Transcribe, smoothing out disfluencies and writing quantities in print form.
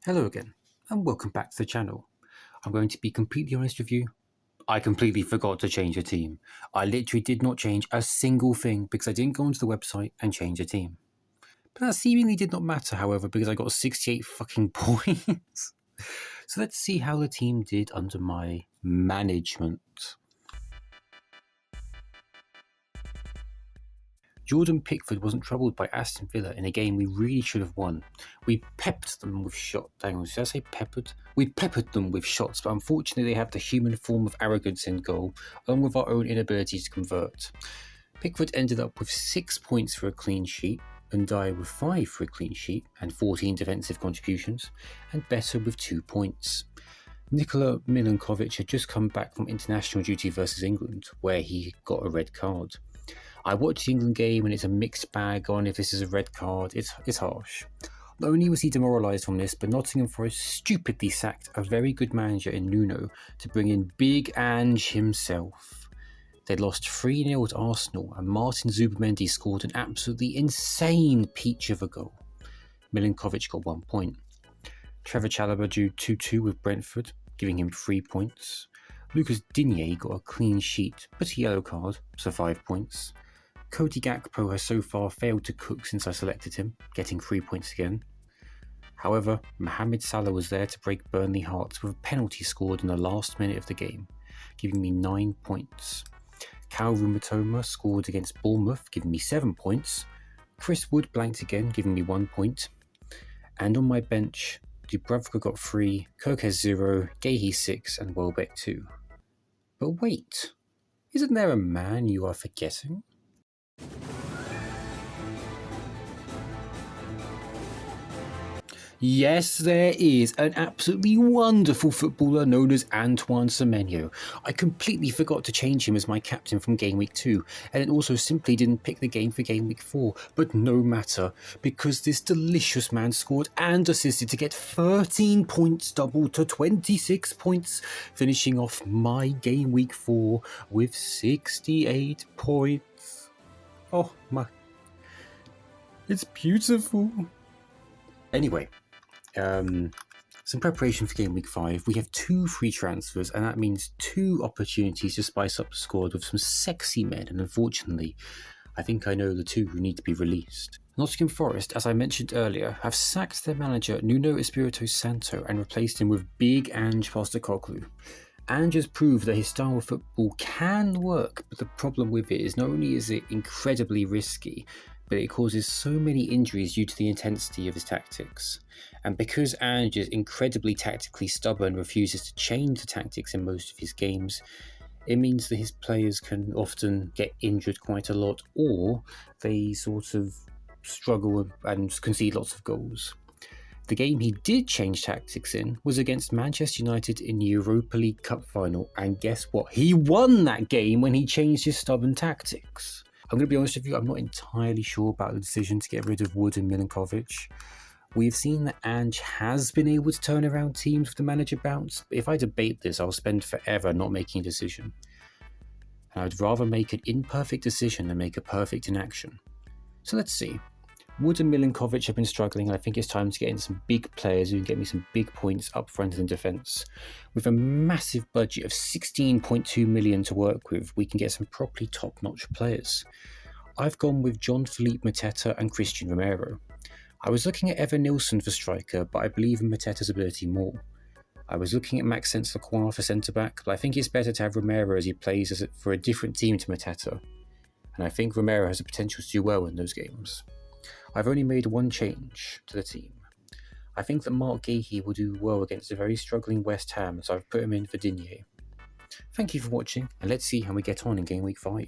Hello again, and welcome back to the channel. I'm going to be completely honest with you. I completely forgot to change the team. I literally did not change a single thing because I didn't go onto the website and change the team. But that seemingly did not matter, however, because I got 68 fucking points. So let's see how the team did under my management. Jordan Pickford wasn't troubled by Aston Villa in a game we really should have won. We pepped them with shots. Hang on, did I say peppered? We peppered them with shots, but unfortunately they have the human form of arrogance in goal, along with our own inability to convert. Pickford ended up with 6 points for a clean sheet, Ndiaye with 5 for a clean sheet and 14 defensive contributions, and Better with 2 points. Nikola Milinkovic had just come back from international duty versus England, where he got a red card. I watched the England game and it's a mixed bag on if this is a red card. It's harsh. Not only was he demoralised from this, but Nottingham Forest stupidly sacked a very good manager in Nuno to bring in Big Ange himself. They lost 3-0 to Arsenal and Martin Zubimendi scored an absolutely insane peach of a goal. Milinkovic got 1 point. Trevor Chalobah drew 2-2 with Brentford, giving him 3 points. Lucas Digne got a clean sheet, but a yellow card, so 5 points. Cody Gakpo has so far failed to cook since I selected him, getting 3 points again. However, Mohamed Salah was there to break Burnley hearts with a penalty scored in the last minute of the game, giving me 9 points. Kaoru Mitoma scored against Bournemouth, giving me 7 points. Chris Wood blanked again, giving me 1 point. And on my bench, Dubravka got 3, Kirkes 0, Gahey 6 and Welbeck 2. But wait, isn't there a man you are forgetting? Yes, there is an absolutely wonderful footballer known as Antoine Semenyo. I completely forgot to change him as my captain from Gameweek 2, and it also simply didn't pick the game for Gameweek 4, but no matter, because this delicious man scored and assisted to get 13 points doubled to 26 points, finishing off my Gameweek 4 with 68 points. Oh my, it's beautiful. Anyway, some preparation for Game Week 5. We have 2 free transfers, and that means 2 opportunities to spice up the squad with some sexy men, and unfortunately, I think I know the 2 who need to be released. Nottingham Forest, as I mentioned earlier, have sacked their manager Nuno Espirito Santo and replaced him with Big Ange Postecoglou. Ange has proved that his style of football can work, but the problem with it is not only is it incredibly risky, but it causes so many injuries due to the intensity of his tactics. And because Ange is incredibly tactically stubborn and refuses to change the tactics in most of his games, it means that his players can often get injured quite a lot, or they sort of struggle and concede lots of goals. The game he did change tactics in was against Manchester United in the Europa League Cup final, and guess what? He won that game when he changed his stubborn tactics. I'm going to be honest with you, I'm not entirely sure about the decision to get rid of Wood and Milinkovic. We've seen that Ange has been able to turn around teams with the manager bounce, but if I debate this, I'll spend forever not making a decision. And I'd rather make an imperfect decision than make a perfect inaction. So let's see. Wood and Milinkovic have been struggling, and I think it's time to get in some big players who can get me some big points up front and in defence. With a massive budget of 16.2 million to work with, we can get some properly top-notch players. I've gone with Jean-Philippe Mateta and Christian Romero. I was looking at Evan Nilsson for striker, but I believe in Mateta's ability more. I was looking at Maxence Lacroix for centre-back, but I think it's better to have Romero as he plays for a different team to Mateta. And I think Romero has the potential to do well in those games. I've only made 1 change to the team. I think that Mark Gahey will do well against a very struggling West Ham, so I've put him in for Digne. Thank you for watching, and let's see how we get on in Game Week 5.